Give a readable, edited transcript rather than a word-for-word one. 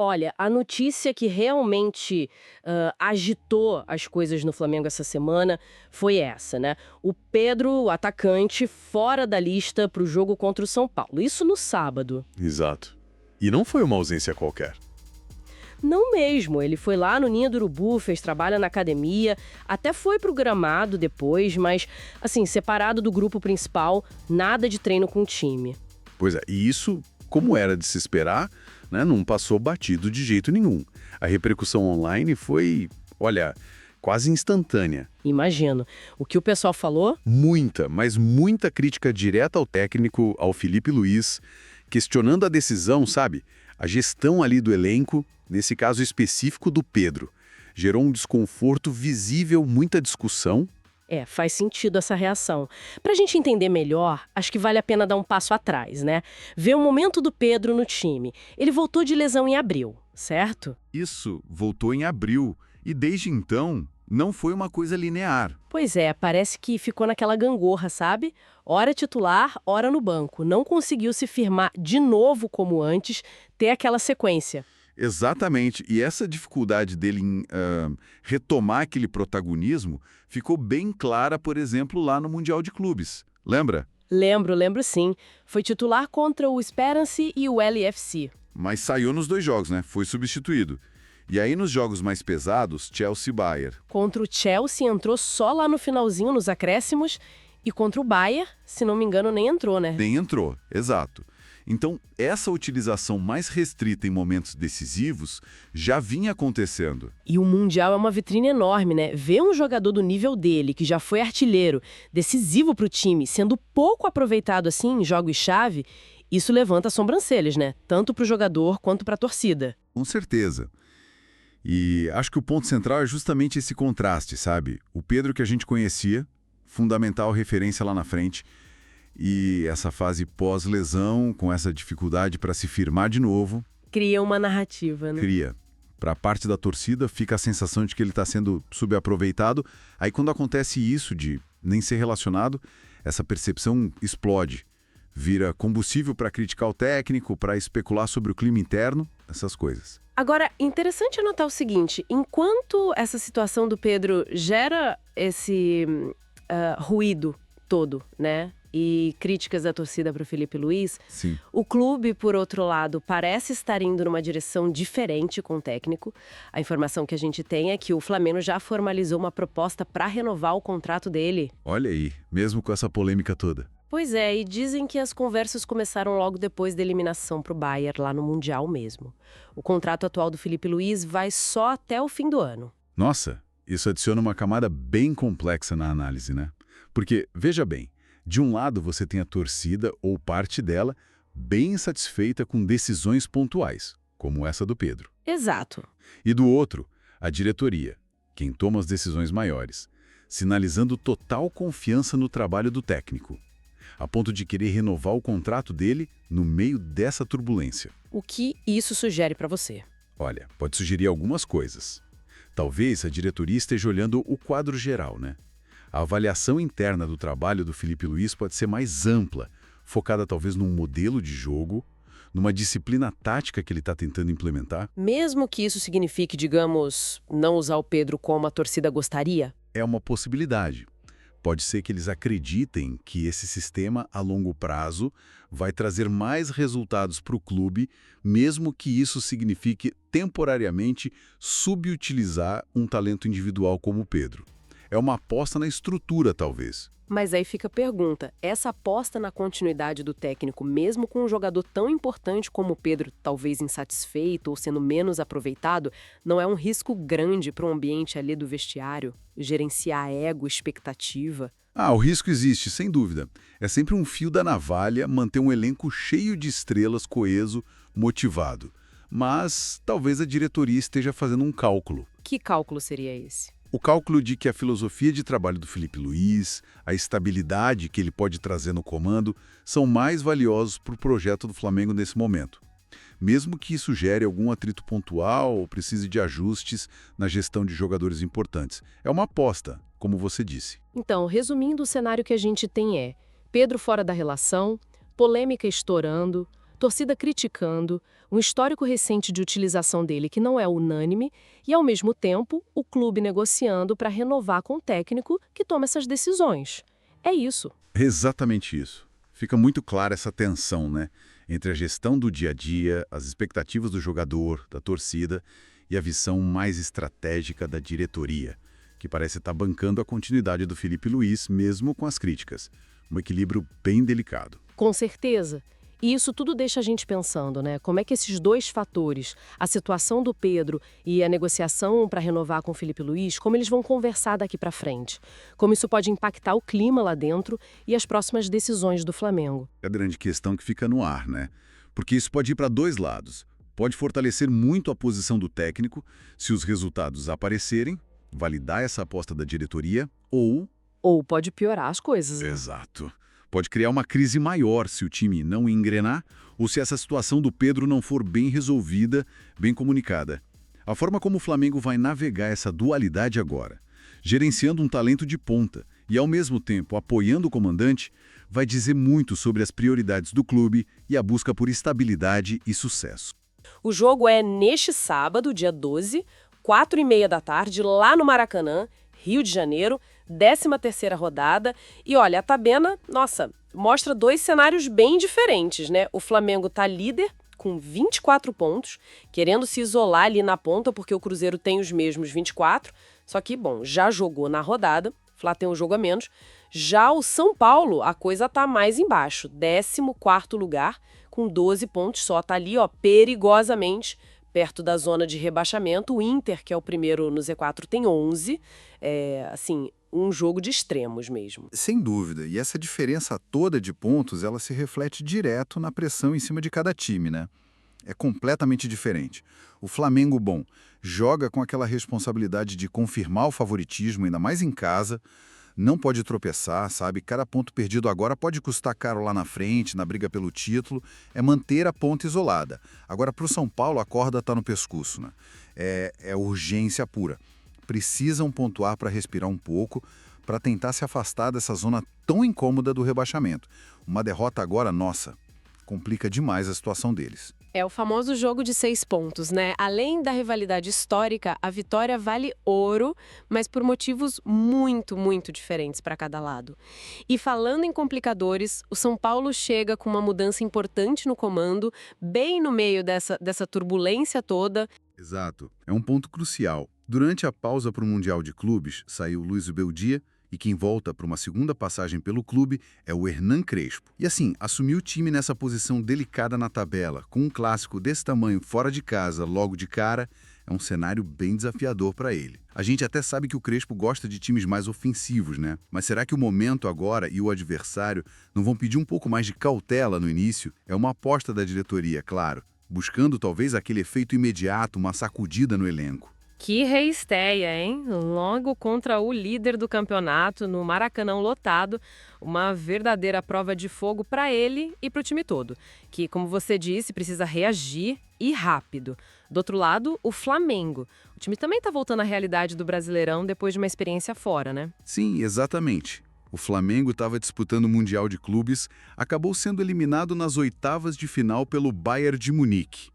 Olha, a notícia que realmente agitou as coisas no Flamengo essa semana foi essa, né? O Pedro, o atacante, fora da lista para o jogo contra o São Paulo. Isso no sábado. Exato. E não foi uma ausência qualquer. Não mesmo, ele foi lá no Ninho do Urubu, fez trabalho na academia, até foi pro gramado depois, mas, assim, separado do grupo principal, nada de treino com o time. Pois é, e isso, como era de se esperar, né, não passou batido de jeito nenhum. A repercussão online foi, olha, quase instantânea. Imagino. O que o pessoal falou? Muita, mas muita crítica direta ao técnico, ao Felipe Luiz, questionando a decisão, sabe? A gestão ali do elenco, nesse caso específico do Pedro. Gerou um desconforto visível, muita discussão. Faz sentido essa reação. Pra gente entender melhor, acho que vale a pena dar um passo atrás, né? Ver o momento do Pedro no time. Ele voltou de lesão em abril, certo? Isso voltou em abril e desde então não foi uma coisa linear. Pois é, parece que ficou naquela gangorra, sabe? Ora titular, ora no banco. Não conseguiu se firmar de novo como antes, ter aquela sequência. Exatamente, e essa dificuldade dele em retomar aquele protagonismo ficou bem clara, por exemplo, lá no Mundial de Clubes. Lembra? Lembro sim. Foi titular contra o Esperance e o LFC. Mas saiu nos dois jogos, né? Foi substituído. E aí nos jogos mais pesados, Chelsea e Bayern. Contra o Chelsea entrou só lá no finalzinho, nos acréscimos, e contra o Bayern, se não me engano, nem entrou, né? Nem entrou, exato. Então, essa utilização mais restrita em momentos decisivos já vinha acontecendo. E o Mundial é uma vitrine enorme, né? Ver um jogador do nível dele, que já foi artilheiro, decisivo pro time, sendo pouco aproveitado assim em jogos-chave, isso levanta sobrancelhas, né? Tanto pro jogador quanto pra torcida. Com certeza. E acho que o ponto central é justamente esse contraste, sabe? O Pedro que a gente conhecia, fundamental referência lá na frente, e essa fase pós-lesão, com essa dificuldade para se firmar de novo. Cria uma narrativa, né? Cria. Para a parte da torcida, fica a sensação de que ele está sendo subaproveitado. Aí quando acontece isso de nem ser relacionado, essa percepção explode. Vira combustível para criticar o técnico, para especular sobre o clima interno, essas coisas. Agora, interessante anotar o seguinte, enquanto essa situação do Pedro gera esse ruído todo, né? E críticas da torcida para o Felipe Luiz, Sim. o clube, por outro lado, parece estar indo numa direção diferente com o técnico. A informação que a gente tem é que o Flamengo já formalizou uma proposta para renovar o contrato dele. Olha aí, mesmo com essa polêmica toda. Pois é, e dizem que as conversas começaram logo depois da eliminação para o Bayern, lá no Mundial mesmo. O contrato atual do Felipe Luiz vai só até o fim do ano. Nossa, isso adiciona uma camada bem complexa na análise, né? Porque, veja bem, de um lado você tem a torcida, ou parte dela, bem insatisfeita com decisões pontuais, como essa do Pedro. Exato. E do outro, a diretoria, quem toma as decisões maiores, sinalizando total confiança no trabalho do técnico, a ponto de querer renovar o contrato dele no meio dessa turbulência. O que isso sugere para você? Olha, pode sugerir algumas coisas. Talvez a diretoria esteja olhando o quadro geral, né? A avaliação interna do trabalho do Felipe Luiz pode ser mais ampla, focada talvez num modelo de jogo, numa disciplina tática que ele está tentando implementar. Mesmo que isso signifique, digamos, não usar o Pedro como a torcida gostaria? É uma possibilidade. Pode ser que eles acreditem que esse sistema, a longo prazo, vai trazer mais resultados para o clube, mesmo que isso signifique temporariamente subutilizar um talento individual como o Pedro. É uma aposta na estrutura, talvez. Mas aí fica a pergunta, essa aposta na continuidade do técnico, mesmo com um jogador tão importante como o Pedro, talvez insatisfeito ou sendo menos aproveitado, não é um risco grande para o ambiente ali do vestiário? Gerenciar ego, expectativa? O risco existe, sem dúvida. É sempre um fio da navalha manter um elenco cheio de estrelas, coeso, motivado. Mas talvez a diretoria esteja fazendo um cálculo. Que cálculo seria esse? O cálculo de que a filosofia de trabalho do Felipe Luiz, a estabilidade que ele pode trazer no comando, são mais valiosos para o projeto do Flamengo nesse momento. Mesmo que isso gere algum atrito pontual ou precise de ajustes na gestão de jogadores importantes. É uma aposta, como você disse. Então, resumindo, o cenário que a gente tem é Pedro fora da relação, polêmica estourando, torcida criticando, um histórico recente de utilização dele que não é unânime e, ao mesmo tempo, o clube negociando para renovar com o técnico que toma essas decisões. É isso. Exatamente isso. Fica muito clara essa tensão, né? Entre a gestão do dia a dia, as expectativas do jogador, da torcida e a visão mais estratégica da diretoria, que parece estar bancando a continuidade do Filipe Luís, mesmo com as críticas. Um equilíbrio bem delicado. Com certeza. E isso tudo deixa a gente pensando, né? Como é que esses dois fatores, a situação do Pedro e a negociação para renovar com o Filipe Luís, como eles vão conversar daqui para frente? Como isso pode impactar o clima lá dentro e as próximas decisões do Flamengo? É a grande questão que fica no ar, né? Porque isso pode ir para dois lados. Pode fortalecer muito a posição do técnico, se os resultados aparecerem, validar essa aposta da diretoria, Ou pode piorar as coisas, né? Exato. Pode criar uma crise maior se o time não engrenar ou se essa situação do Pedro não for bem resolvida, bem comunicada. A forma como o Flamengo vai navegar essa dualidade agora, gerenciando um talento de ponta e, ao mesmo tempo, apoiando o comandante, vai dizer muito sobre as prioridades do clube e a busca por estabilidade e sucesso. O jogo é neste sábado, dia 12, 4h30 da tarde, lá no Maracanã, Rio de Janeiro, 13ª rodada. E olha, a tabela, nossa, mostra dois cenários bem diferentes, né? O Flamengo tá líder com 24 pontos, querendo se isolar ali na ponta, porque o Cruzeiro tem os mesmos 24, só que, bom, já jogou na rodada, o Flá tem um jogo a menos. Já o São Paulo, a coisa tá mais embaixo, 14º lugar, com 12 pontos só, tá ali, ó, perigosamente perto da zona de rebaixamento. O Inter, que é o primeiro no Z4, tem 11, assim, um jogo de extremos mesmo. Sem dúvida, e essa diferença toda de pontos, ela se reflete direto na pressão em cima de cada time, né? É completamente diferente. O Flamengo, bom, joga com aquela responsabilidade de confirmar o favoritismo, ainda mais em casa, não pode tropeçar, sabe? Cada ponto perdido agora pode custar caro lá na frente, na briga pelo título, é manter a ponta isolada. Agora, para o São Paulo, a corda está no pescoço, né? É urgência pura. Precisam pontuar para respirar um pouco, para tentar se afastar dessa zona tão incômoda do rebaixamento. Uma derrota agora, nossa, complica demais a situação deles. É o famoso jogo de 6 pontos, né? Além da rivalidade histórica, a vitória vale ouro, mas por motivos muito, muito diferentes para cada lado. E falando em complicadores, o São Paulo chega com uma mudança importante no comando, bem no meio dessa turbulência toda. Exato. É um ponto crucial. Durante a pausa para o Mundial de Clubes, saiu Luiz Beldia, e quem volta para uma segunda passagem pelo clube é o Hernan Crespo. E assim, assumir o time nessa posição delicada na tabela, com um clássico desse tamanho fora de casa logo de cara, é um cenário bem desafiador para ele. A gente até sabe que o Crespo gosta de times mais ofensivos, né? Mas será que o momento agora e o adversário não vão pedir um pouco mais de cautela no início? É uma aposta da diretoria, claro, buscando talvez aquele efeito imediato, uma sacudida no elenco. Que reesteia, hein? Logo contra o líder do campeonato, no Maracanã lotado, uma verdadeira prova de fogo para ele e para o time todo, que, como você disse, precisa reagir e rápido. Do outro lado, o Flamengo. O time também está voltando à realidade do Brasileirão depois de uma experiência fora, né? Sim, exatamente. O Flamengo estava disputando o Mundial de Clubes, acabou sendo eliminado nas oitavas de final pelo Bayern de Munique.